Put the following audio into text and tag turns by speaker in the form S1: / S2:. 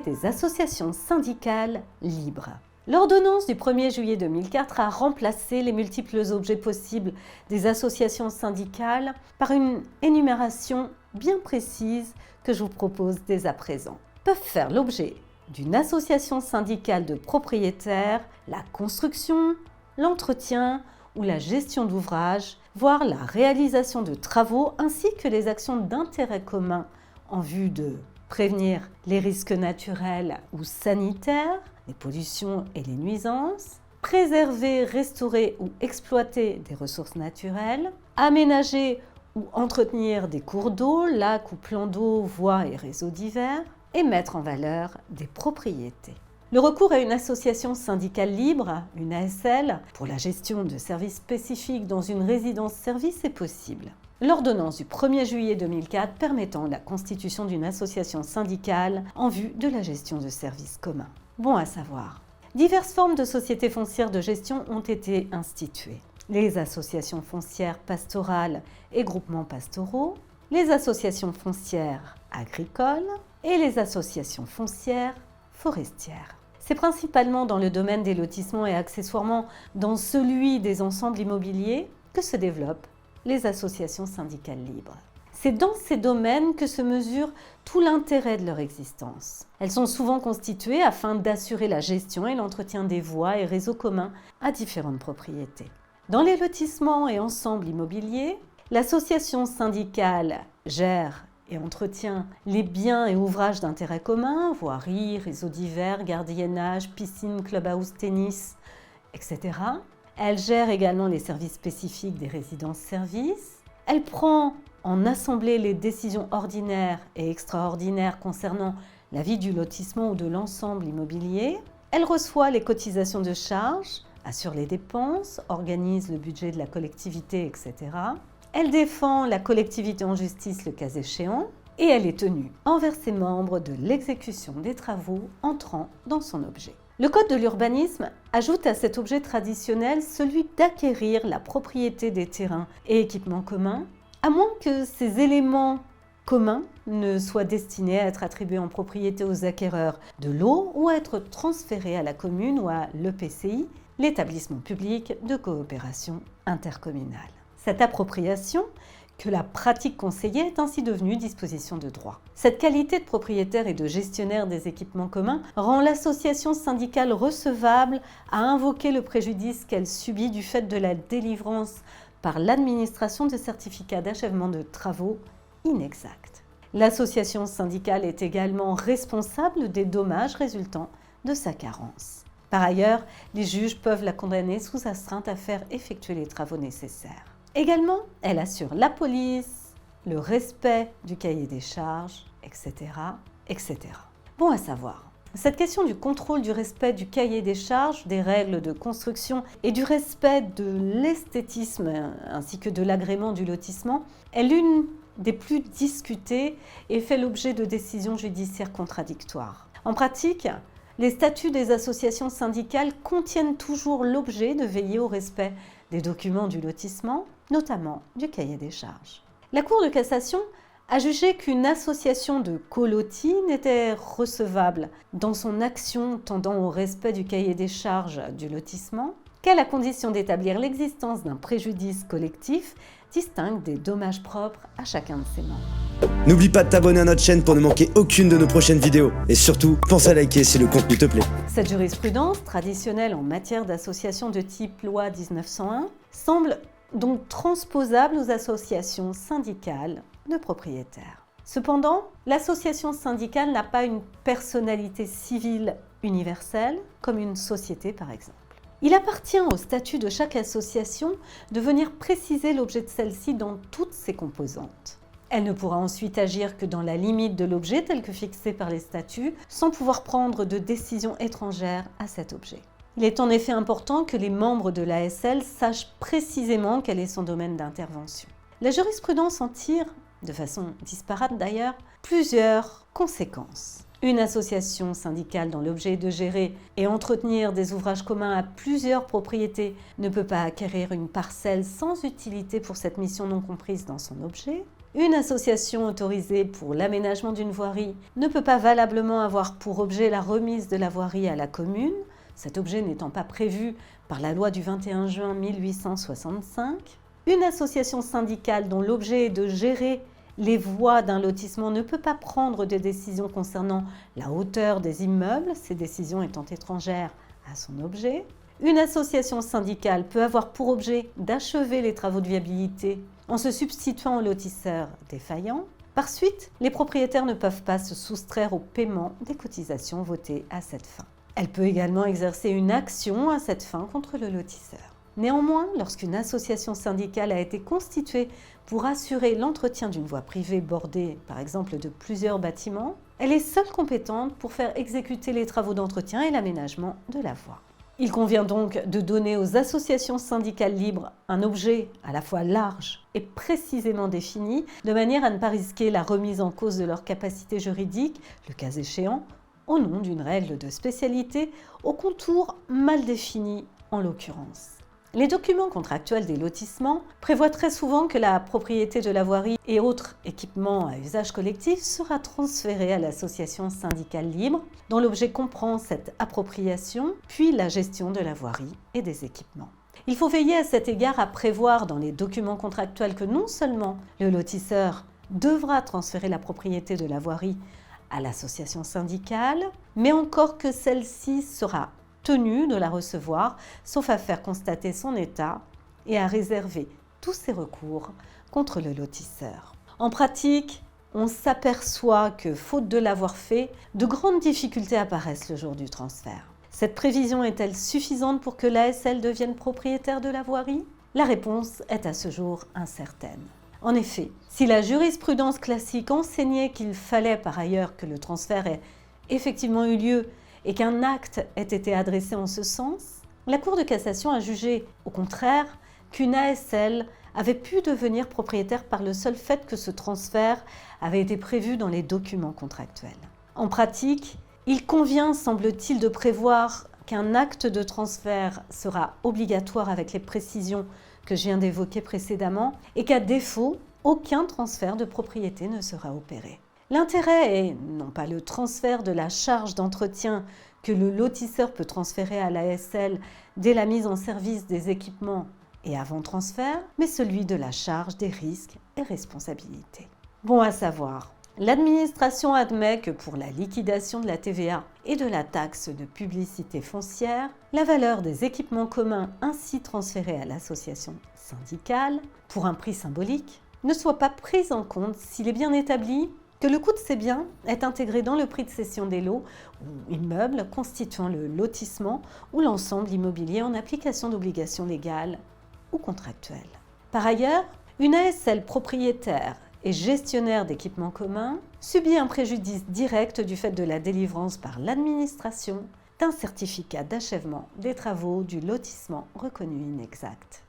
S1: des associations syndicales libres. L'ordonnance du 1er juillet 2004 a remplacé les multiples objets possibles des associations syndicales par une énumération bien précise que je vous propose dès à présent. Peuvent faire l'objet d'une association syndicale de propriétaires, la construction, l'entretien ou la gestion d'ouvrages, voire la réalisation de travaux ainsi que les actions d'intérêt commun en vue de prévenir les risques naturels ou sanitaires, les pollutions et les nuisances, préserver, restaurer ou exploiter des ressources naturelles, aménager ou entretenir des cours d'eau, lacs ou plans d'eau, voies et réseaux divers, et mettre en valeur des propriétés. Le recours à une association syndicale libre, une ASL, pour la gestion de services spécifiques dans une résidence-service est possible. L'ordonnance du 1er juillet 2004 permettant la constitution d'une association syndicale en vue de la gestion de services communs. Bon à savoir, diverses formes de sociétés foncières de gestion ont été instituées. Les associations foncières pastorales et groupements pastoraux, les associations foncières agricoles et les associations foncières forestières. C'est principalement dans le domaine des lotissements et accessoirement dans celui des ensembles immobiliers que se développent les associations syndicales libres. C'est dans ces domaines que se mesure tout l'intérêt de leur existence. Elles sont souvent constituées afin d'assurer la gestion et l'entretien des voies et réseaux communs à différentes propriétés. Dans les lotissements et ensembles immobiliers, l'association syndicale gère et entretient les biens et ouvrages d'intérêt commun, voiries, réseaux divers, gardiennage, piscine, clubhouse, tennis, etc. Elle gère également les services spécifiques des résidences-services. Elle prend en assemblée les décisions ordinaires et extraordinaires concernant la vie du lotissement ou de l'ensemble immobilier. Elle reçoit les cotisations de charges, assure les dépenses, organise le budget de la collectivité, etc. Elle défend la collectivité en justice le cas échéant et elle est tenue envers ses membres de l'exécution des travaux entrant dans son objet. Le Code de l'urbanisme ajoute à cet objet traditionnel celui d'acquérir la propriété des terrains et équipements communs, à moins que ces éléments communs ne soient destinés à être attribués en propriété aux acquéreurs de l'eau ou à être transférés à la commune ou à l'EPCI, l'établissement public de coopération intercommunale. Cette appropriation, que la pratique conseillée, est ainsi devenue disposition de droit. Cette qualité de propriétaire et de gestionnaire des équipements communs rend l'association syndicale recevable à invoquer le préjudice qu'elle subit du fait de la délivrance par l'administration de certificats d'achèvement de travaux inexacts. L'association syndicale est également responsable des dommages résultant de sa carence. Par ailleurs, les juges peuvent la condamner sous astreinte à faire effectuer les travaux nécessaires. Également, elle assure la police, le respect du cahier des charges, etc., etc. Bon à savoir, cette question du contrôle du respect du cahier des charges, des règles de construction et du respect de l'esthétisme ainsi que de l'agrément du lotissement est l'une des plus discutées et fait l'objet de décisions judiciaires contradictoires. En pratique, les statuts des associations syndicales contiennent toujours l'objet de veiller au respect des documents du lotissement, notamment du cahier des charges. La Cour de cassation a jugé qu'une association de colotis n'était recevable dans son action tendant au respect du cahier des charges du lotissement qu'à la condition d'établir l'existence d'un préjudice collectif distinct des dommages propres à chacun de ses membres.
S2: N'oublie pas de t'abonner à notre chaîne pour ne manquer aucune de nos prochaines vidéos. Et surtout, pense à liker si le contenu te plaît.
S1: Cette jurisprudence, traditionnelle en matière d'association de type loi 1901, semble donc transposable aux associations syndicales de propriétaires. Cependant, l'association syndicale n'a pas une personnalité civile universelle, comme une société par exemple. Il appartient au statut de chaque association de venir préciser l'objet de celle-ci dans toutes ses composantes. Elle ne pourra ensuite agir que dans la limite de l'objet tel que fixé par les statuts, sans pouvoir prendre de décision étrangère à cet objet. Il est en effet important que les membres de l'ASL sachent précisément quel est son domaine d'intervention. La jurisprudence en tire, de façon disparate d'ailleurs, plusieurs conséquences. Une association syndicale dont l'objet est de gérer et entretenir des ouvrages communs à plusieurs propriétés ne peut pas acquérir une parcelle sans utilité pour cette mission non comprise dans son objet. Une association autorisée pour l'aménagement d'une voirie ne peut pas valablement avoir pour objet la remise de la voirie à la commune, cet objet n'étant pas prévu par la loi du 21 juin 1865. Une association syndicale dont l'objet est de gérer les voies d'un lotissement ne peut pas prendre de décisions concernant la hauteur des immeubles, ces décisions étant étrangères à son objet. Une association syndicale peut avoir pour objet d'achever les travaux de viabilité en se substituant aux lotisseurs défaillants. Par suite, les propriétaires ne peuvent pas se soustraire au paiement des cotisations votées à cette fin. Elle peut également exercer une action à cette fin contre le lotisseur. Néanmoins, lorsqu'une association syndicale a été constituée pour assurer l'entretien d'une voie privée bordée, par exemple, de plusieurs bâtiments, elle est seule compétente pour faire exécuter les travaux d'entretien et l'aménagement de la voie. Il convient donc de donner aux associations syndicales libres un objet à la fois large et précisément défini, de manière à ne pas risquer la remise en cause de leur capacité juridique, le cas échéant, au nom d'une règle de spécialité aux contours mal définis en l'occurrence. Les documents contractuels des lotissements prévoient très souvent que la propriété de la voirie et autres équipements à usage collectif sera transférée à l'association syndicale libre, dont l'objet comprend cette appropriation, puis la gestion de la voirie et des équipements. Il faut veiller à cet égard à prévoir dans les documents contractuels que non seulement le lotisseur devra transférer la propriété de la voirie à l'association syndicale, mais encore que celle-ci sera tenue de la recevoir, sauf à faire constater son état et à réserver tous ses recours contre le lotisseur. En pratique, on s'aperçoit que, faute de l'avoir fait, de grandes difficultés apparaissent le jour du transfert. Cette prévision est-elle suffisante pour que l'ASL devienne propriétaire de la voirie ? La réponse est à ce jour incertaine. En effet, si la jurisprudence classique enseignait qu'il fallait par ailleurs que le transfert ait effectivement eu lieu et qu'un acte ait été adressé en ce sens, la Cour de cassation a jugé, au contraire, qu'une ASL avait pu devenir propriétaire par le seul fait que ce transfert avait été prévu dans les documents contractuels. En pratique, il convient, semble-t-il, de prévoir qu'un acte de transfert sera obligatoire avec les précisions que je viens d'évoquer précédemment et qu'à défaut, aucun transfert de propriété ne sera opéré. L'intérêt est non pas le transfert de la charge d'entretien que le lotisseur peut transférer à l'ASL dès la mise en service des équipements et avant transfert, mais celui de la charge des risques et responsabilités. Bon à savoir, l'administration admet que pour la liquidation de la TVA et de la taxe de publicité foncière, la valeur des équipements communs ainsi transférés à l'association syndicale, pour un prix symbolique, ne soit pas prise en compte s'il est bien établi que le coût de ces biens est intégré dans le prix de cession des lots ou immeubles constituant le lotissement ou l'ensemble immobilier en application d'obligations légales ou contractuelles. Par ailleurs, une ASL propriétaire et gestionnaire d'équipements communs subit un préjudice direct du fait de la délivrance par l'administration d'un certificat d'achèvement des travaux du lotissement reconnu inexact.